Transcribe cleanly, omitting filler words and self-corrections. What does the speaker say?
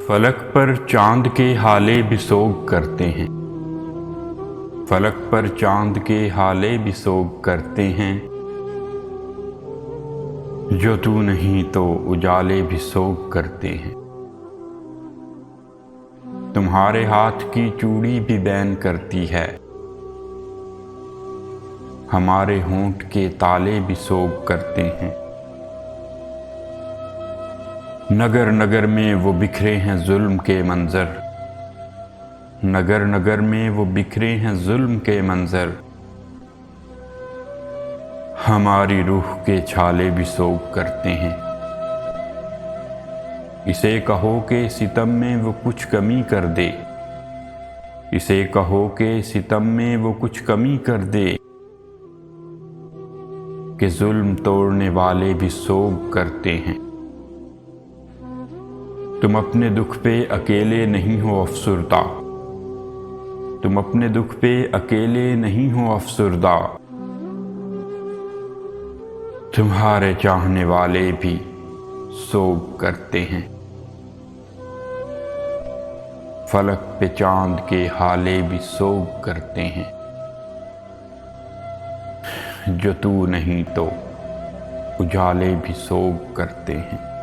فلک پر چاند کے ہالے بھی سوگ کرتے ہیں، فلک پر چاند کے ہالے بھی سوگ کرتے ہیں، جو تو نہیں تو اجالے بھی سوگ کرتے ہیں۔ تمہارے ہاتھ کی چوڑی بھی بین کرتی ہے، ہمارے ہونٹ کے تالے بھی سوگ کرتے ہیں۔ نگر نگر میں وہ بکھرے ہیں ظلم کے منظر، نگر نگر میں وہ بکھرے ہیں ظلم کے منظر، ہماری روح کے چھالے بھی سوگ کرتے ہیں۔ اسے کہو کہ ستم میں وہ کچھ کمی کر دے، اسے کہو کہ ستم میں وہ کچھ کمی کر دے، کہ ظلم توڑنے والے بھی سوگ کرتے ہیں۔ تم اپنے دکھ پہ اکیلے نہیں ہو افسردہ، تم اپنے دکھ پہ اکیلے نہیں ہو افسردہ، تمہارے چاہنے والے بھی سوگ کرتے ہیں۔ فلک پہ چاند کے ہالے بھی سوگ کرتے ہیں، جو تو نہیں تو اجالے بھی سوگ کرتے ہیں۔